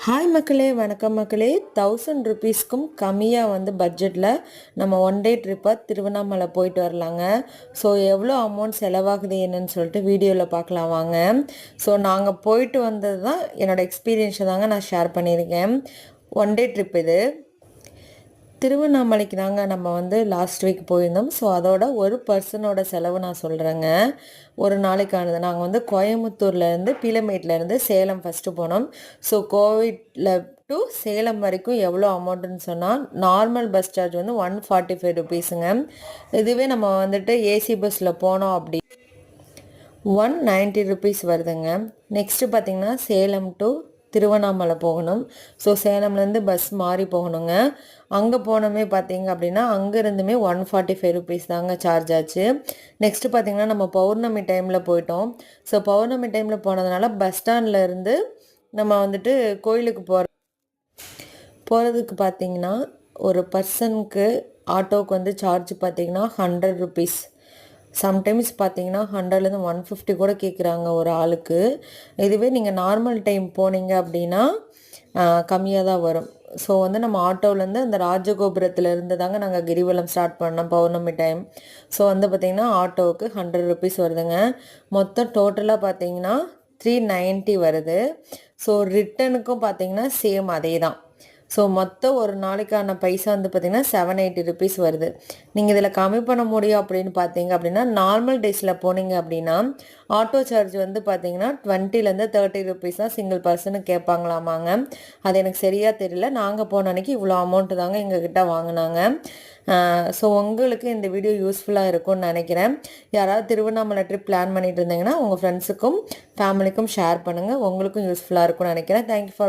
Hi மக்களே, வணக்கம் மக்களே. 1000 ருபீஸ்க்கும் கம்மியாக பட்ஜெட்டில் நம்ம ஒன் டே ட்ரிப்பாக திருவண்ணாமலை போயிட்டு வரலாங்க. ஸோ எவ்வளோ அமௌண்ட் செலவாகுது என்னன்னு சொல்லிட்டு வீடியோவில் பார்க்கலாம் வாங்க. ஸோ நாங்கள் போயிட்டு வந்தது தான் என்னோடய எக்ஸ்பீரியன்ஸை தாங்க நான் ஷேர் பண்ணியிருக்கேன். ஒன் டே ட்ரிப் இது. திருவண்ணாமலைக்கு தாங்க நம்ம லாஸ்ட் வீக் போயிருந்தோம். ஸோ அதோட ஒரு பர்சனோட செலவு நான் சொல்கிறேங்க. ஒரு நாளைக்கானது. நாங்கள் கோயம்புத்தூர்லேருந்து பீலமேட்லேருந்து சேலம் ஃபஸ்ட்டு போனோம். ஸோ கோவிட்டில் டு சேலம் வரைக்கும் எவ்வளோ அமௌண்ட்டுன்னு சொன்னால் நார்மல் பஸ் சார்ஜ் 145 ருபீஸுங்க. இதுவே நம்ம ஏசி பஸ்ஸில் போனோம் அப்படி 190 ருபீஸ் வருதுங்க. நெக்ஸ்ட்டு பார்த்திங்கன்னா சேலம் டு திருவண்ணாமலை போகணும். ஸோ சேலம்லேருந்து பஸ் மாறி போகணுங்க. அங்கே போனோமே பார்த்திங்க அப்படின்னா அங்கேருந்துமே 145 ருபீஸ் தாங்க சார்ஜ் ஆச்சு. நெக்ஸ்ட்டு பார்த்திங்கன்னா நம்ம பௌர்ணமி டைமில் போயிட்டோம். ஸோ பௌர்ணமி டைமில் போனதுனால பஸ் ஸ்டாண்டில் இருந்து நம்ம கோயிலுக்கு போகிறதுக்கு பார்த்திங்கன்னா ஒரு பர்சனுக்கு ஆட்டோவுக்கு சார்ஜ் பார்த்திங்கன்னா 100 ருபீஸ். சம்டைம்ஸ் பார்த்தீங்கன்னா 100லேருந்து 150 கூட கேட்குறாங்க ஒரு ஆளுக்கு. இதுவே நீங்கள் நார்மல் டைம் போனீங்க அப்படின்னா கம்மியாக தான் வரும். ஸோ நம்ம ஆட்டோவிலேருந்து அந்த ராஜகோபுரத்துலேருந்து தாங்க நாங்கள் கிரிவலம் ஸ்டார்ட் பண்ணோம் பௌர்ணமி டைம். ஸோ பார்த்திங்கன்னா ஆட்டோவுக்கு 100 ருபீஸ் வருதுங்க. மொத்தம் டோட்டலாக பார்த்தீங்கன்னா 390 வருது. ஸோ ரிட்டனுக்கும் பார்த்தீங்கன்னா சேம் அதே தான். ஸோ மொத்தம் ஒரு நாளைக்கான பைசா பார்த்திங்கன்னா 780 ருபீஸ் வருது. நீங்கள் இதில் கம்மி பண்ண முடியும் அப்படின்னு பார்த்தீங்க அப்படின்னா நார்மல் டேஸில் போனீங்க அப்படின்னா ஆட்டோ சார்ஜ் பார்த்திங்கன்னா 20லேருந்து 30 ருபீஸ் தான் சிங்கிள் பர்சனுக்கு கேட்பாங்களாமாங்க. அது எனக்கு சரியாக தெரியல. நாங்கள் போன அன்றைக்கி இவ்வளோ அமௌண்ட்டு தாங்க எங்ககிட்ட வாங்கினாங்க. ஸோ உங்களுக்கு இந்த வீடியோ யூஸ்ஃபுல்லாக இருக்கும்னு நினைக்கிறேன். யாராவது திருவண்ணாமலை ட்ரிப் பிளான் பண்ணிட்டு இருந்தீங்கன்னா உங்கள் ஃப்ரெண்ட்ஸுக்கும் ஃபேமிலிக்கும் ஷேர் பண்ணுங்கள். உங்களுக்கும் யூஸ்ஃபுல்லாக இருக்கும்னு நினைக்கிறேன். Thank you for